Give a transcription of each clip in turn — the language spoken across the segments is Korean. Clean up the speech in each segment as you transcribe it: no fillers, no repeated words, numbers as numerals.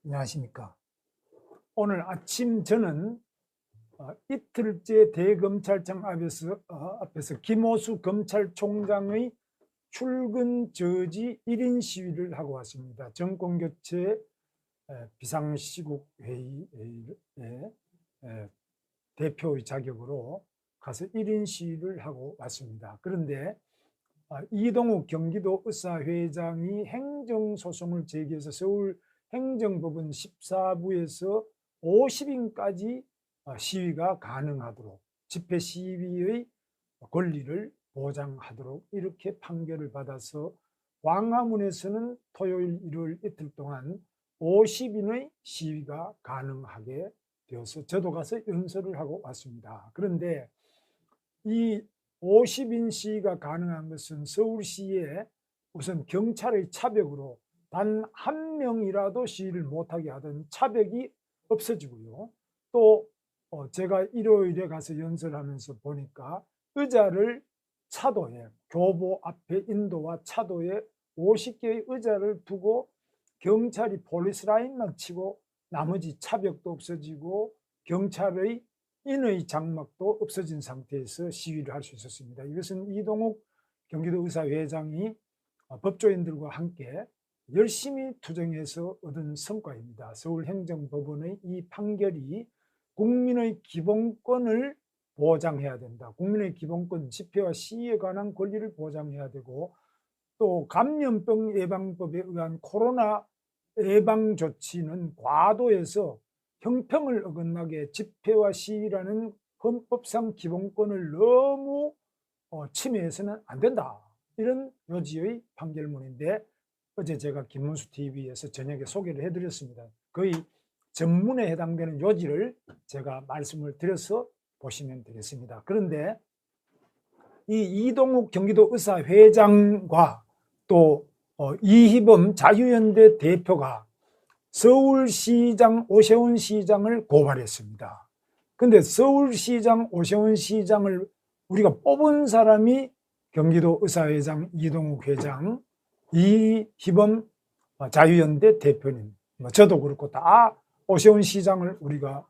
안녕하십니까. 오늘 아침 저는 이틀째 대검찰청 앞에서 김호수 검찰총장의 출근 저지 1인 시위를 하고 왔습니다. 정권교체 비상시국회의의 대표의 자격으로 가서 1인 시위를 하고 왔습니다. 그런데 이동욱 경기도 의사회장이 행정소송을 제기해서 서울 행정법원 14부에서 50인까지 시위가 가능하도록 집회 시위의 권리를 보장하도록 이렇게 판결을 받아서 광화문에서는 토요일, 일요일 이틀 동안 50인의 시위가 가능하게 되어서 저도 가서 연설을 하고 왔습니다. 그런데 이 50인 시위가 가능한 것은 서울시에 우선 경찰의 차벽으로 단 한 명이라도 시위를 못하게 하던 차벽이 없어지고요. 또 제가 일요일에 가서 연설하면서 보니까 의자를 차도에, 교보 앞에 인도와 차도에 50개의 의자를 두고 경찰이 폴리스 라인만 치고 나머지 차벽도 없어지고 경찰의 인의 장막도 없어진 상태에서 시위를 할 수 있었습니다. 이것은 이동욱 경기도 의사회장이 법조인들과 함께 열심히 투쟁해서 얻은 성과입니다. 서울행정법원의 이 판결이 국민의 기본권을 보장해야 된다. 국민의 기본권, 집회와 시위에 관한 권리를 보장해야 되고, 또 감염병 예방법에 의한 코로나 예방 조치는 과도해서 형평을 어긋나게 집회와 시위라는 헌법상 기본권을 너무 침해해서는 안 된다. 이런 요지의 판결문인데, 어제 제가 김문수 TV에서 저녁에 소개를 해드렸습니다. 거의 전문에 해당되는 요지를 제가 말씀을 드려서 보시면 되겠습니다. 그런데 이 이동욱 경기도 의사회장과 또 이희범 자유연대 대표가 서울시장 오세훈 시장을 고발했습니다. 그런데 서울시장 오세훈 시장을 우리가 뽑은 사람이 경기도 의사회장 이동욱 회장, 이희범 자유연대 대표님, 저도 그렇고 다 오세훈 시장을 우리가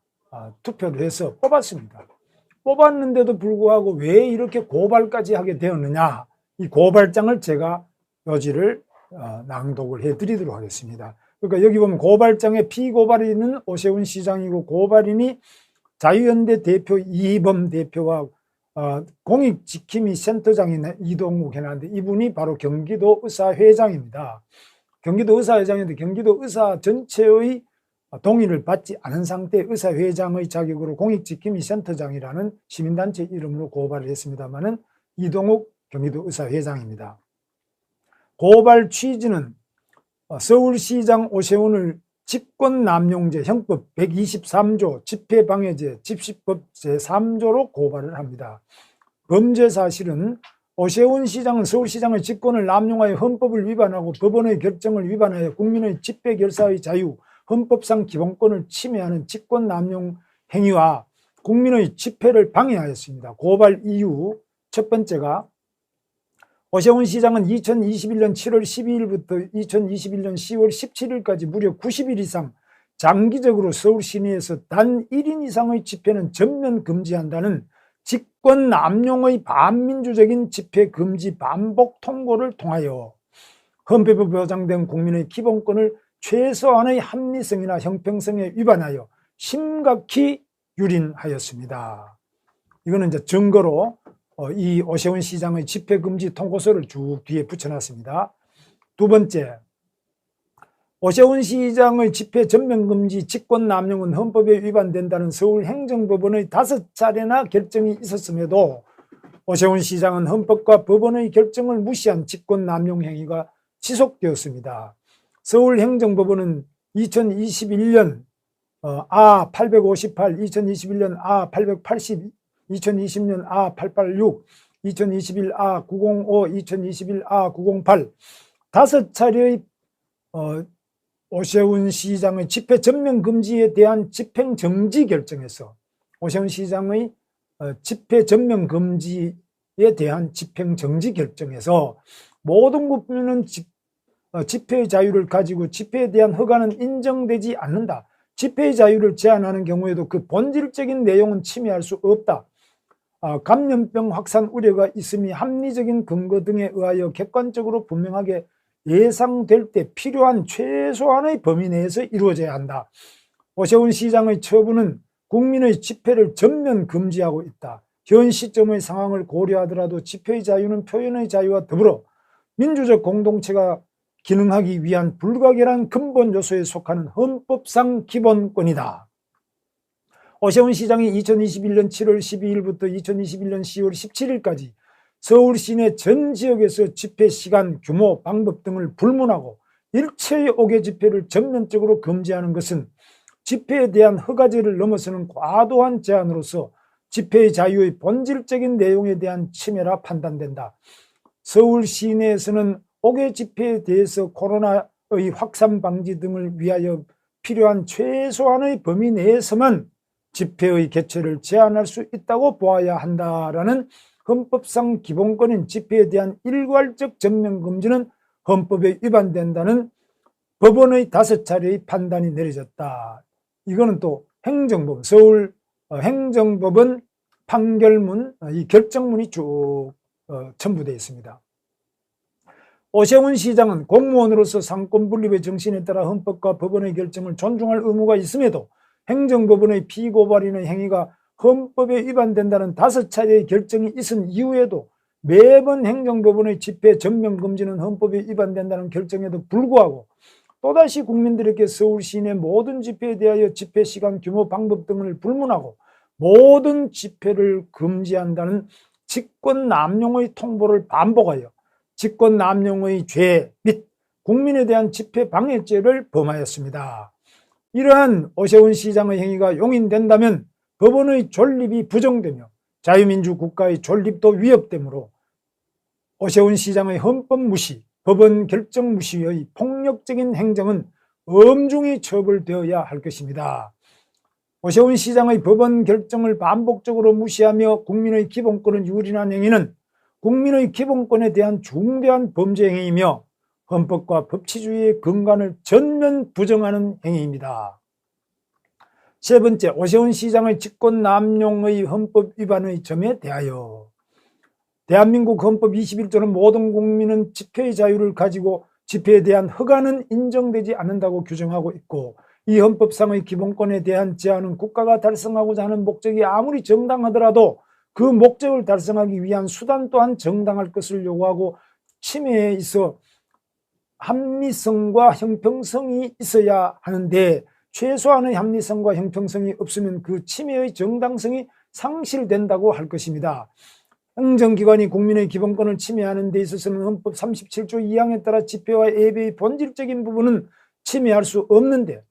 투표를 해서 뽑았습니다. 뽑았는데도 불구하고 왜 이렇게 고발까지 하게 되었느냐, 이 고발장을 제가 요지를 낭독을 해드리도록 하겠습니다. 그러니까 여기 보면 고발장에 피고발인은 오세훈 시장이고 고발인이 자유연대 대표 이희범 대표와 공익지킴이 센터장인 이동욱 해놨는데 이분이 바로 경기도 의사회장입니다. 경기도 의사회장인데 경기도 의사 전체의 동의를 받지 않은 상태 의사회장의 자격으로 공익지킴이 센터장이라는 시민단체 이름으로 고발을 했습니다마는 이동욱 경기도 의사회장입니다. 고발 취지는 서울시장 오세훈을 직권남용죄 형법 123조 집회방해죄 집시법 제3조로 고발을 합니다. 범죄 사실은 오세훈 시장은 서울시장의 직권을 남용하여 헌법을 위반하고 법원의 결정을 위반하여 국민의 집회 결사의 자유, 헌법상 기본권을 침해하는 직권남용 행위와 국민의 집회를 방해하였습니다. 고발 이유 첫 번째가 오세훈 시장은 2021년 7월 12일부터 2021년 10월 17일까지 무려 90일 이상 장기적으로 서울 시내에서 단 1인 이상의 집회는 전면 금지한다는 직권 남용의 반민주적인 집회 금지 반복 통보를 통하여 헌법에 보장된 국민의 기본권을 최소한의 합리성이나 형평성에 위반하여 심각히 유린하였습니다. 이거는 이제 증거로 이 오세훈 시장의 집회금지 통고서를 쭉 뒤에 붙여놨습니다. 두 번째, 오세훈 시장의 집회 전면금지 직권남용은 헌법에 위반된다는 서울행정법원의 5차례나 결정이 있었음에도 오세훈 시장은 헌법과 법원의 결정을 무시한 직권남용 행위가 지속되었습니다. 서울행정법원은 2021년 아 858, 2021년 아 880, 2020년 아 886, 2021 아 905, 2021 아 908 5차례의 오세훈 시장의 집회 전면 금지에 대한 집행정지 결정에서 오세훈 시장의 집회 전면 금지에 대한 집행정지 결정에서 모든 국민은 집회의 자유를 가지고 집회에 대한 허가는 인정되지 않는다. 집회의 자유를 제한하는 경우에도 그 본질적인 내용은 침해할 수 없다. 감염병 확산 우려가 있음이 합리적인 근거 등에 의하여 객관적으로 분명하게 예상될 때 필요한 최소한의 범위 내에서 이루어져야 한다. 오세훈 시장의 처분은 국민의 집회를 전면 금지하고 있다. 현 시점의 상황을 고려하더라도 집회의 자유는 표현의 자유와 더불어 민주적 공동체가 기능하기 위한 불가결한 근본 요소에 속하는 헌법상 기본권이다. 오세훈 시장이 2021년 7월 12일부터 2021년 10월 17일까지 서울 시내 전 지역에서 집회 시간, 규모, 방법 등을 불문하고 일체의 옥외 집회를 전면적으로 금지하는 것은 집회에 대한 허가제를 넘어서는 과도한 제한으로서 집회의 자유의 본질적인 내용에 대한 침해라 판단된다. 서울 시내에서는 옥외 집회에 대해서 코로나의 확산 방지 등을 위하여 필요한 최소한의 범위 내에서만 집회의 개최를 제한할 수 있다고 보아야 한다라는 헌법상 기본권인 집회에 대한 일괄적 전면 금지는 헌법에 위반된다는 법원의 5차례의 판단이 내려졌다. 이거는 또 행정법, 서울 행정법원 판결문, 이 결정문이 쭉 첨부되어 있습니다. 오세훈 시장은 공무원으로서 상권 분립의 정신에 따라 헌법과 법원의 결정을 존중할 의무가 있음에도 행정법원의 피고발인의 행위가 헌법에 위반된다는 5차례의 결정이 있은 이후에도 매번 행정법원의 집회 전면 금지는 헌법에 위반된다는 결정에도 불구하고 또다시 국민들에게 서울 시내 모든 집회에 대하여 집회 시간, 규모, 방법 등을 불문하고 모든 집회를 금지한다는 직권남용의 통보를 반복하여 직권남용의 죄 및 국민에 대한 집회 방해죄를 범하였습니다. 이러한 오세훈 시장의 행위가 용인된다면 법원의 존립이 부정되며 자유민주 국가의 존립도 위협되므로 오세훈 시장의 헌법 무시, 법원 결정 무시의 폭력적인 행정은 엄중히 처벌되어야 할 것입니다. 오세훈 시장의 법원 결정을 반복적으로 무시하며 국민의 기본권을 유린한 행위는 국민의 기본권에 대한 중대한 범죄 행위이며 헌법과 법치주의의 근간을 전면 부정하는 행위입니다. 세 번째, 오세훈 시장의 직권남용의 헌법 위반의 점에 대하여 대한민국 헌법 21조는 모든 국민은 집회의 자유를 가지고 집회에 대한 허가는 인정되지 않는다고 규정하고 있고 이 헌법상의 기본권에 대한 제한은 국가가 달성하고자 하는 목적이 아무리 정당하더라도 그 목적을 달성하기 위한 수단 또한 정당할 것을 요구하고 침해에 있어 합리성과 형평성이 있어야 하는데 최소한의 합리성과 형평성이 없으면 그 침해의 정당성이 상실된다고 할 것입니다. 행정기관이 국민의 기본권을 침해하는 데 있어서는 헌법 37조 2항에 따라 집회와 예배의 본질적인 부분은 침해할 수 없는데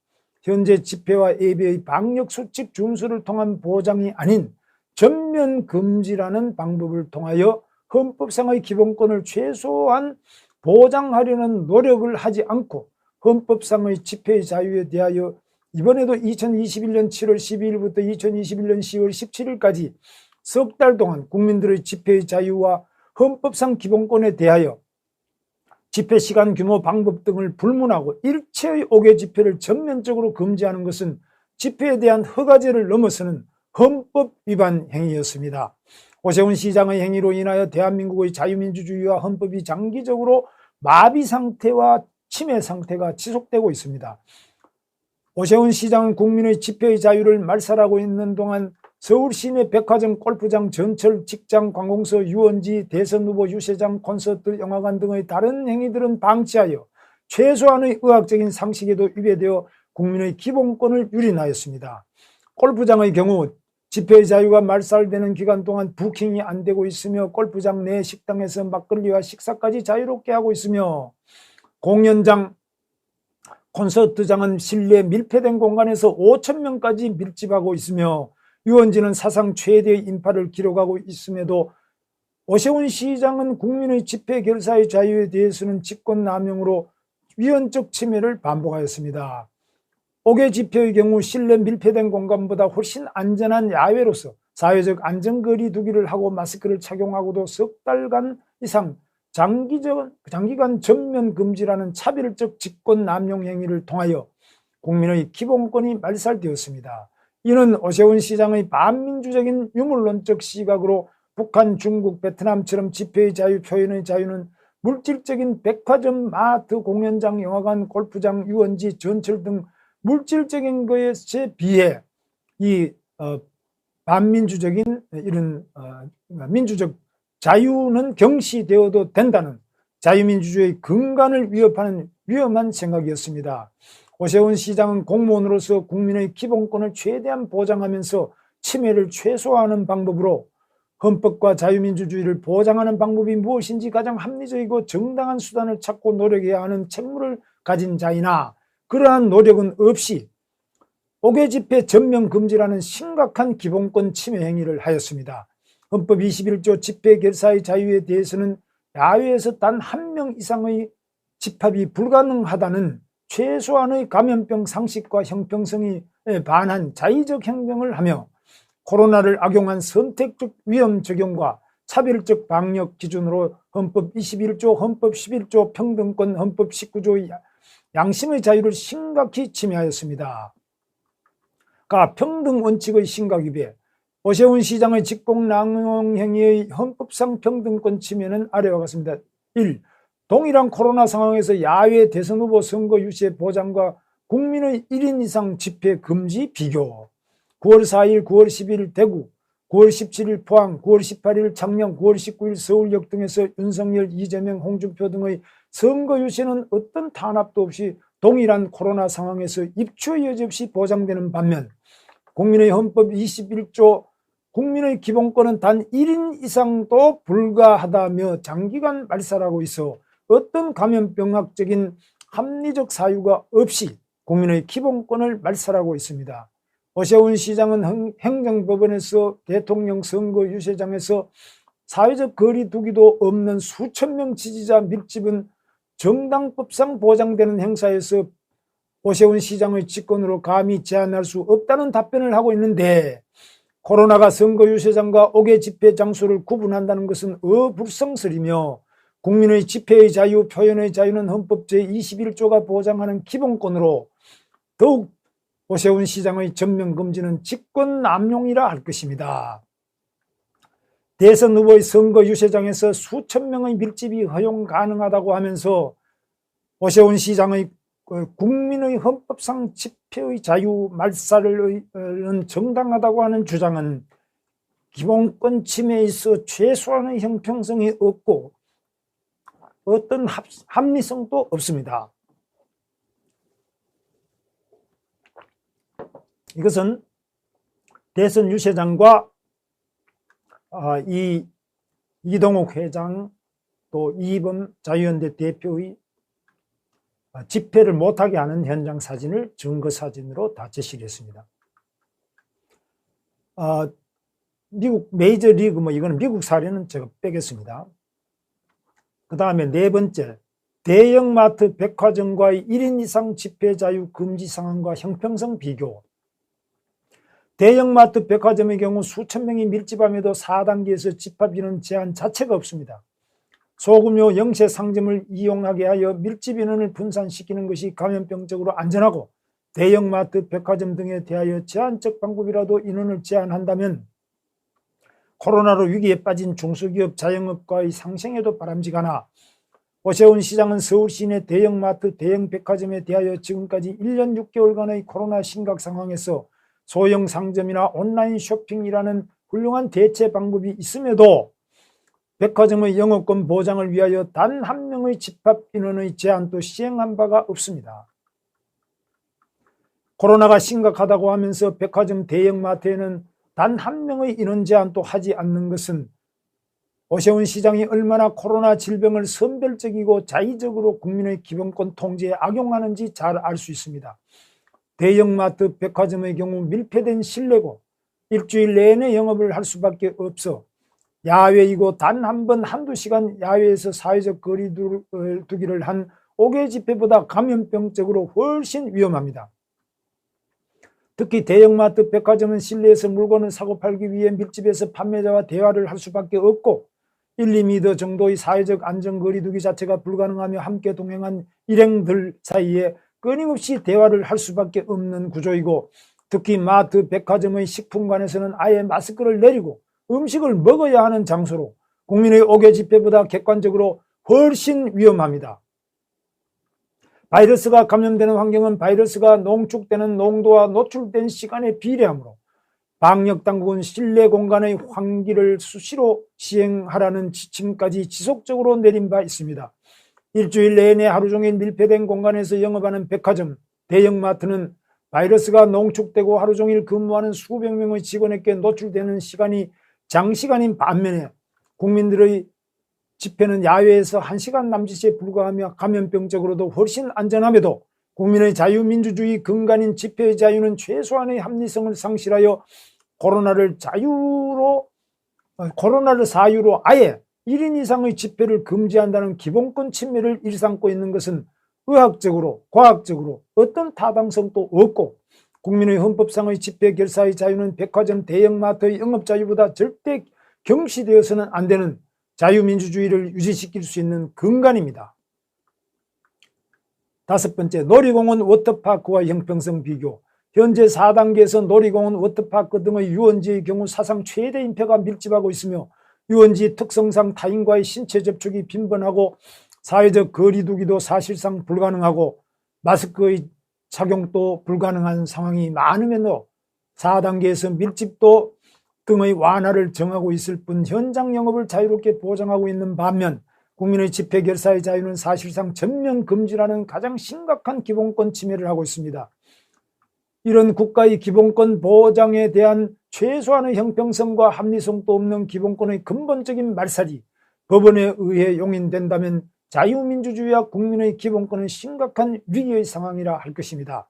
현재 집회와 예배의 방역수칙 준수를 통한 보장이 아닌 전면 금지라는 방법을 통하여 헌법상의 기본권을 최소한 보장하려는 노력을 하지 않고 헌법상의 집회의 자유에 대하여 이번에도 2021년 7월 12일부터 2021년 10월 17일까지 석 달 동안 국민들의 집회의 자유와 헌법상 기본권에 대하여 집회 시간, 규모, 방법 등을 불문하고 일체의 옥외 집회를 전면적으로 금지하는 것은 집회에 대한 허가제를 넘어서는 헌법 위반 행위였습니다. 오세훈 시장의 행위로 인하여 대한민국의 자유민주주의와 헌법이 장기적으로 마비 상태와 침해 상태가 지속되고 있습니다. 오세훈 시장은 국민의 집회의 자유를 말살하고 있는 동안 서울 시내 백화점, 골프장, 전철, 직장, 관공서, 유원지, 대선 후보 유세장, 콘서트, 영화관 등의 다른 행위들은 방치하여 최소한의 의학적인 상식에도 위배되어 국민의 기본권을 유린하였습니다. 골프장의 경우 집회의 자유가 말살되는 기간 동안 부킹이 안 되고 있으며 골프장 내 식당에서 막걸리와 식사까지 자유롭게 하고 있으며 공연장, 콘서트장은 실내 밀폐된 공간에서 5,000명까지 밀집하고 있으며 유원지는 사상 최대의 인파를 기록하고 있음에도 오세훈 시장은 국민의 집회 결사의 자유에 대해서는 직권남용으로 위헌적 침해를 반복하였습니다. 옥외 집회의 경우 실내 밀폐된 공간보다 훨씬 안전한 야외로서 사회적 안전거리 두기를 하고 마스크를 착용하고도 석 달간 이상 장기간 전면 금지라는 차별적 직권 남용 행위를 통하여 국민의 기본권이 말살되었습니다. 이는 오세훈 시장의 반민주적인 유물론적 시각으로 북한, 중국, 베트남처럼 집회의 자유, 표현의 자유는 물질적인 백화점, 마트, 공연장, 영화관, 골프장, 유원지, 전철 등 물질적인 것에 비해 이 반민주적인 이런 민주적 자유는 경시되어도 된다는 자유민주주의의 근간을 위협하는 위험한 생각이었습니다. 오세훈 시장은 공무원으로서 국민의 기본권을 최대한 보장하면서 침해를 최소화하는 방법으로 헌법과 자유민주주의를 보장하는 방법이 무엇인지 가장 합리적이고 정당한 수단을 찾고 노력해야 하는 책무를 가진 자이나 그러한 노력은 없이 옥외 집회 전면 금지라는 심각한 기본권 침해 행위를 하였습니다. 헌법 21조 집회 결사의 자유에 대해서는 야외에서 단 한 명 이상의 집합이 불가능하다는 최소한의 감염병 상식과 형평성에 반한 자의적 행동을 하며 코로나를 악용한 선택적 위험 적용과 차별적 방역 기준으로 헌법 21조, 헌법 11조 평등권, 헌법 19조 양심의 자유를 심각히 침해하였습니다. 평등 원칙의 심각 위배, 오세훈 시장의 직권남용 행위의 헌법상 평등권 침해는 아래와 같습니다. 1. 동일한 코로나 상황에서 야외 대선 후보 선거 유세 보장과 국민의 1인 이상 집회 금지 비교. 9월 4일, 9월 10일 대구, 9월 17일 포항, 9월 18일 창녕, 9월 19일 서울역 등에서 윤석열, 이재명, 홍준표 등의 선거 유세는 어떤 탄압도 없이 동일한 코로나 상황에서 입추의 여지 없이 보장되는 반면 국민의 헌법 21조 국민의 기본권은 단 1인 이상도 불가하다며 장기간 말살하고 있어 어떤 감염병학적인 합리적 사유가 없이 국민의 기본권을 말살하고 있습니다. 오세훈 시장은 행정법원에서 대통령 선거 유세장에서 사회적 거리 두기도 없는 수천 명 지지자 밀집은 정당법상 보장되는 행사에서 오세훈 시장의 직권으로 감히 제한할 수 없다는 답변을 하고 있는데 코로나가 선거 유세장과 옥외 집회 장소를 구분한다는 것은 어불성설이며 국민의 집회의 자유, 표현의 자유는 헌법 제21조가 보장하는 기본권으로 더욱 오세훈 시장의 전면 금지는 직권 남용이라 할 것입니다. 대선 후보의 선거 유세장에서 수천 명의 밀집이 허용 가능하다고 하면서 오세훈 시장의 국민의 헌법상 집회의 자유 말살은 정당하다고 하는 주장은 기본권 침해에 있어 최소한의 형평성이 없고 어떤 합리성도 없습니다. 이것은 대선 유세장과 이동욱 회장 또 이범 자유연대 대표의 집회를 못하게 하는 현장 사진을 증거 사진으로 다 제시를 했습니다. 미국 메이저리그 이거는 미국 사례는 제가 빼겠습니다. 그 다음에 네 번째, 대형마트 백화점과의 1인 이상 집회 자유 금지 상황과 형평성 비교. 대형마트 백화점의 경우 수천 명이 밀집함에도 4단계에서 집합인원 제한 자체가 없습니다. 소규모 영세 상점을 이용하게 하여 밀집 인원을 분산시키는 것이 감염병적으로 안전하고 대형마트 백화점 등에 대하여 제한적 방법이라도 인원을 제한한다면 코로나로 위기에 빠진 중소기업 자영업과의 상생에도 바람직하나 오세훈 시장은 서울 시내 대형마트 대형백화점에 대하여 지금까지 1년 6개월간의 코로나 심각 상황에서 소형 상점이나 온라인 쇼핑이라는 훌륭한 대체 방법이 있음에도 백화점의 영업권 보장을 위하여 단 한 명의 집합 인원의 제한도 시행한 바가 없습니다. 코로나가 심각하다고 하면서 백화점 대형마트에는 단 한 명의 인원 제한도 하지 않는 것은 오세훈 시장이 얼마나 코로나 질병을 선별적이고 자의적으로 국민의 기본권 통제에 악용하는지 잘 알 수 있습니다. 대형마트 백화점의 경우 밀폐된 실내고 일주일 내내 영업을 할 수밖에 없어 야외이고 단 한 번 한두 시간 야외에서 사회적 거리 두기를 한 옥외 집회보다 감염병적으로 훨씬 위험합니다. 특히 대형마트 백화점은 실내에서 물건을 사고 팔기 위해 밀집해서 판매자와 대화를 할 수밖에 없고 1, 2m 정도의 사회적 안전거리두기 자체가 불가능하며 함께 동행한 일행들 사이에 끊임없이 대화를 할 수밖에 없는 구조이고, 특히 마트, 백화점의 식품관에서는 아예 마스크를 내리고 음식을 먹어야 하는 장소로 국민의 5개 집회보다 객관적으로 훨씬 위험합니다. 바이러스가 감염되는 환경은 바이러스가 농축되는 농도와 노출된 시간에 비례하므로 방역당국은 실내 공간의 환기를 수시로 시행하라는 지침까지 지속적으로 내린 바 있습니다. 일주일 내내 하루 종일 밀폐된 공간에서 영업하는 백화점, 대형마트는 바이러스가 농축되고 하루 종일 근무하는 수백 명의 직원에게 노출되는 시간이 장시간인 반면에 국민들의 집회는 야외에서 1시간 남짓에 불과하며 감염병적으로도 훨씬 안전함에도 국민의 자유민주주의 근간인 집회의 자유는 최소한의 합리성을 상실하여 코로나를 사유로 아예 1인 이상의 집회를 금지한다는 기본권 침해를 일삼고 있는 것은 의학적으로, 과학적으로 어떤 타당성도 없고, 국민의 헌법상의 집회 결사의 자유는 백화점, 대형마트의 영업 자유보다 절대 경시되어서는 안 되는 자유민주주의를 유지시킬 수 있는 근간입니다. 5번째, 놀이공원, 워터파크와 형평성 비교. 현재 4단계에서 놀이공원, 워터파크 등의 유원지의 경우 사상 최대 인파가 밀집하고 있으며 유원지 특성상 타인과의 신체 접촉이 빈번하고 사회적 거리두기도 사실상 불가능하고 마스크의 착용도 불가능한 상황이 많음에도 4단계에서 밀집도 등의 완화를 정하고 있을 뿐 현장 영업을 자유롭게 보장하고 있는 반면 국민의 집회 결사의 자유는 사실상 전면 금지라는 가장 심각한 기본권 침해를 하고 있습니다. 이런 국가의 기본권 보장에 대한 최소한의 형평성과 합리성도 없는 기본권의 근본적인 말살이 법원에 의해 용인된다면 자유민주주의와 국민의 기본권은 심각한 위기의 상황이라 할 것입니다.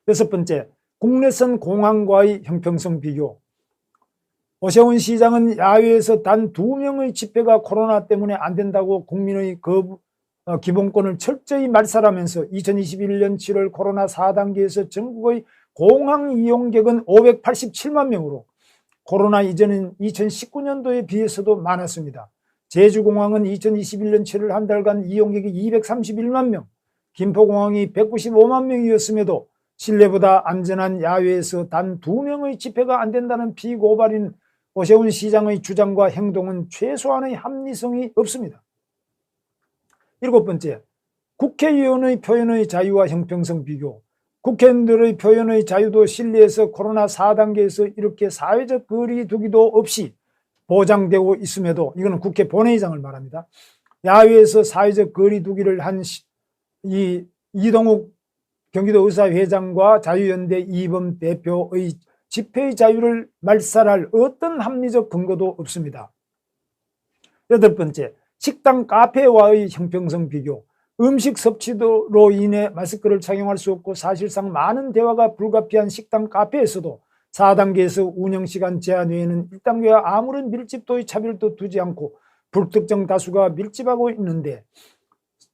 6번째, 국내선 공항과의 형평성 비교. 오세훈 시장은 야외에서 단 2명의 집회가 코로나 때문에 안 된다고 국민의 기본권을 철저히 말살하면서 2021년 7월 코로나 4단계에서 전국의 공항 이용객은 587만 명으로 코로나 이전인 2019년도에 비해서도 많았습니다. 제주공항은 2021년 7월 한 달간 이용객이 231만 명, 김포공항이 195만 명이었음에도 실내보다 안전한 야외에서 단 2명의 집회가 안 된다는 피고발인 오세훈 시장의 주장과 행동은 최소한의 합리성이 없습니다. 7번째, 국회의원의 표현의 자유와 형평성 비교. 국회의원들의 표현의 자유도 실내에서 코로나 4단계에서 이렇게 사회적 거리 두기도 없이 보장되고 있음에도, 이거는 국회 본회의장을 말합니다. 야외에서 사회적 거리 두기를 한 이동욱 경기도의사회장과 자유연대 이범 대표의 집회의 자유를 말살할 어떤 합리적 근거도 없습니다. 8번째, 식당, 카페와의 형평성 비교. 음식 섭취로 인해 마스크를 착용할 수 없고 사실상 많은 대화가 불가피한 식당, 카페에서도 4단계에서 운영시간 제한 외에는 1단계와 아무런 밀집도의 차별도 두지 않고 불특정 다수가 밀집하고 있는데,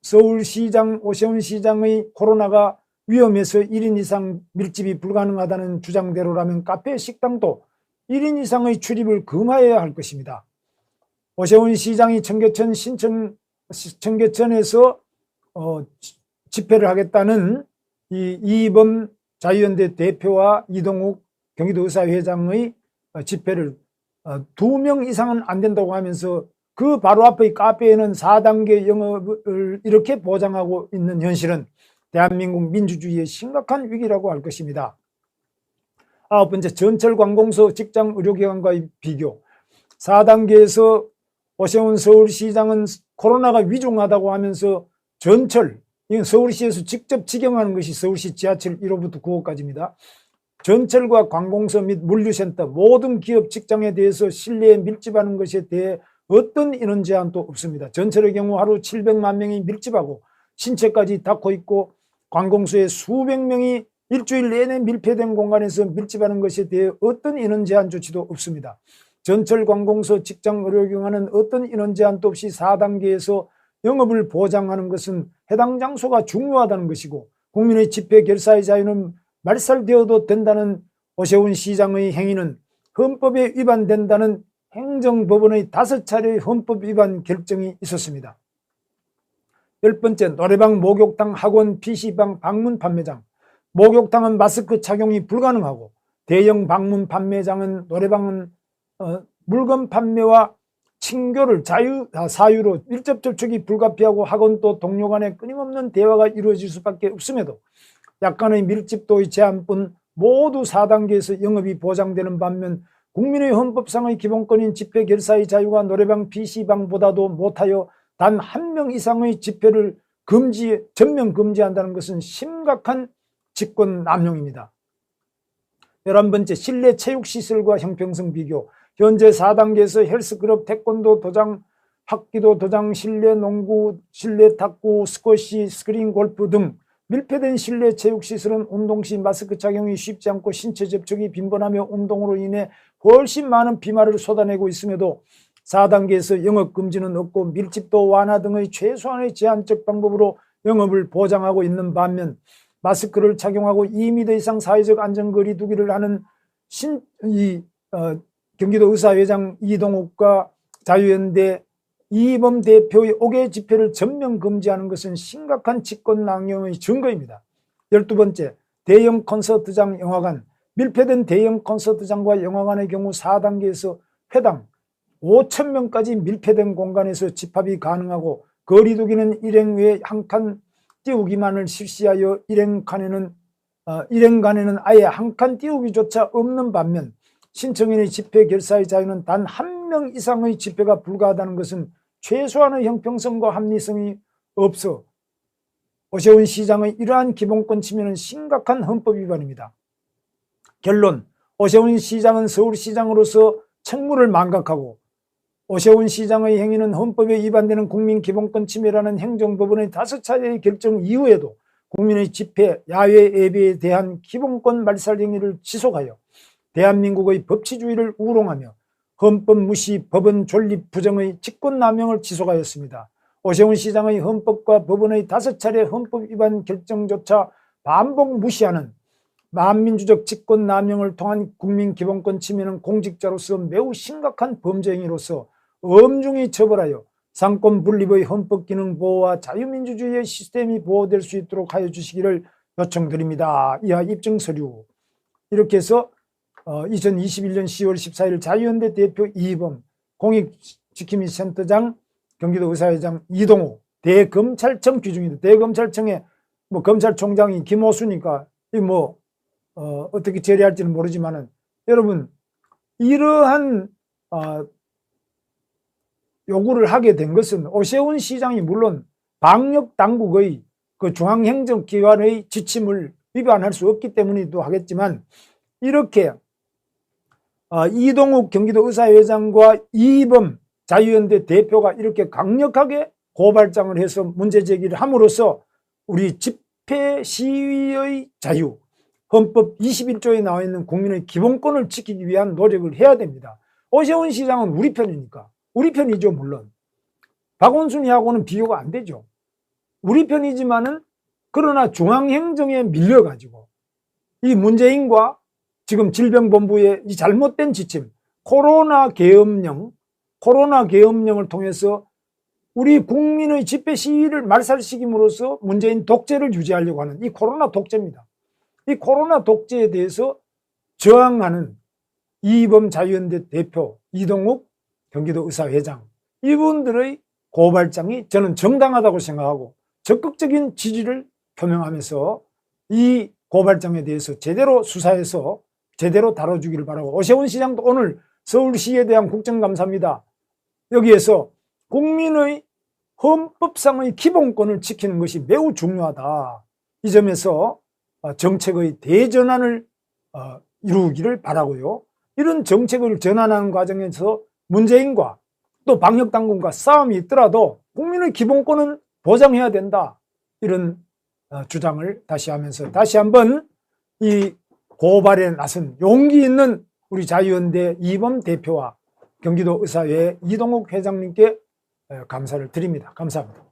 서울시장 오세훈 시장의 코로나가 위험해서 1인 이상 밀집이 불가능하다는 주장대로라면 카페, 식당도 1인 이상의 출입을 금하여야 할 것입니다. 오세훈 시장이 청계천에서 집회를 하겠다는 이범 자유연대 대표와 이동욱 경기도의사회장의 집회를 2명 이상은 안 된다고 하면서 그 바로 앞의 카페에는 4단계 영업을 이렇게 보장하고 있는 현실은 대한민국 민주주의의 심각한 위기라고 할 것입니다. 9번째, 전철관공서, 직장의료기관과의 비교. 4단계에서 오세훈 서울시장은 코로나가 위중하다고 하면서 전철, 이건 서울시에서 직접 직영하는 것이 서울시 지하철 1호부터 9호까지입니다. 전철과 관공서 및 물류센터 모든 기업 직장에 대해서 실내에 밀집하는 것에 대해 어떤 인원 제한도 없습니다. 전철의 경우 하루 700만 명이 밀집하고 신체까지 닿고 있고, 관공서에 수백 명이 일주일 내내 밀폐된 공간에서 밀집하는 것에 대해 어떤 인원 제한 조치도 없습니다. 전철, 관공서, 직장, 의료기관은 어떤 인원 제한도 없이 4단계에서 영업을 보장하는 것은 해당 장소가 중요하다는 것이고, 국민의 집회 결사의 자유는 말살되어도 된다는 오세훈 시장의 행위는 헌법에 위반된다는 행정법원의 5차례의 헌법 위반 결정이 있었습니다. 10번째, 노래방, 목욕탕, 학원, PC방, 방문 판매장. 목욕탕은 마스크 착용이 불가능하고 대형 방문 판매장은 노래방은 물건 판매와 친교를 사유로 밀접 접촉이 불가피하고 학원도 동료 간에 끊임없는 대화가 이루어질 수밖에 없음에도 약간의 밀집도의 제한뿐 모두 4단계에서 영업이 보장되는 반면 국민의 헌법상의 기본권인 집회 결사의 자유가 노래방 PC방보다도 못하여 단 1명 이상의 집회를 전면 금지한다는 것은 심각한 직권 남용입니다. 11번째, 실내 체육시설과 형평성 비교. 현재 4단계에서 헬스클럽, 태권도 도장, 합기도 도장, 실내 농구, 실내 탁구, 스쿼시, 스크린 골프 등 밀폐된 실내 체육시설은 운동 시 마스크 착용이 쉽지 않고 신체 접촉이 빈번하며 운동으로 인해 훨씬 많은 비말을 쏟아내고 있음에도 4단계에서 영업금지는 없고 밀집도 완화 등의 최소한의 제한적 방법으로 영업을 보장하고 있는 반면 마스크를 착용하고 2m 이상 사회적 안전거리 두기를 하는 경기도 의사회장 이동욱과 자유연대 이범 대표의 5개 집회를 전면 금지하는 것은 심각한 직권남용의 증거입니다. 12번째, 대형 콘서트장, 영화관. 밀폐된 대형 콘서트장과 영화관의 경우 4단계에서 회당 5,000명까지 밀폐된 공간에서 집합이 가능하고 거리두기는 일행 외에 한 칸 띄우기만을 실시하여 일행간에는 아예 한 칸 띄우기조차 없는 반면 신청인의 집회 결사의 자유는 단 1명 이상의 집회가 불가하다는 것은 최소한의 형평성과 합리성이 없어 오세훈 시장의 이러한 기본권 침해는 심각한 헌법 위반입니다. 결론, 오세훈 시장은 서울시장으로서 책무를 망각하고 오세훈 시장의 행위는 헌법에 위반되는 국민기본권 침해라는 행정법원의 5차례의 결정 이후에도 국민의 집회, 야외 예배에 대한 기본권 말살 행위를 지속하여 대한민국의 법치주의를 우롱하며 헌법 무시, 법원 존립 부정의 직권남용을 지속하였습니다. 오세훈 시장의 헌법과 법원의 5차례 헌법 위반 결정조차 반복 무시하는 반민주적 직권남용을 통한 국민기본권 침해는 공직자로서 매우 심각한 범죄 행위로서 엄중히 처벌하여 상권 분립의 헌법 기능 보호와 자유민주주의의 시스템이 보호될 수 있도록 하여 주시기를 요청드립니다. 이하 입증 서류. 이렇게 해서 2021년 10월 14일 자유연대 대표 이범, 공익지킴이 센터장, 경기도 의사회장 이동욱, 대검찰청 규정입니다. 대검찰청에 검찰총장이 김호수니까 어떻게 처리할지는 모르지만은 여러분 이러한 요구를 하게 된 것은 오세훈 시장이 물론 방역 당국의 그 중앙행정기관의 지침을 위반할 수 없기 때문이기도 하겠지만 이렇게 이동욱 경기도 의사회장과 이범 자유연대 대표가 이렇게 강력하게 고발장을 해서 문제제기를 함으로써 우리 집회 시위의 자유, 헌법 21조에 나와 있는 국민의 기본권을 지키기 위한 노력을 해야 됩니다. 오세훈 시장은 우리 편이니까. 우리 편이죠, 물론. 박원순이하고는 비교가 안 되죠. 우리 편이지만은 그러나 중앙행정에 밀려가지고 이 문재인과 지금 질병본부의 이 잘못된 지침, 코로나 계엄령을 통해서 우리 국민의 집회 시위를 말살시킴으로써 문재인 독재를 유지하려고 하는 이 코로나 독재입니다. 이 코로나 독재에 대해서 저항하는 이범 자유연대 대표, 이동욱 경기도 의사회장, 이분들의 고발장이 저는 정당하다고 생각하고 적극적인 지지를 표명하면서 이 고발장에 대해서 제대로 수사해서 제대로 다뤄주기를 바라고, 오세훈 시장도 오늘 서울시에 대한 국정감사입니다. 여기에서 국민의 헌법상의 기본권을 지키는 것이 매우 중요하다. 이 점에서 정책의 대전환을 이루기를 바라고요. 이런 정책을 전환하는 과정에서 문재인과 또 방역당국과 싸움이 있더라도 국민의 기본권은 보장해야 된다. 이런 주장을 다시 하면서 다시 한번 이 고발에 나선 용기 있는 우리 자유연대 이범 대표와 경기도 의사회 이동욱 회장님께 감사를 드립니다. 감사합니다.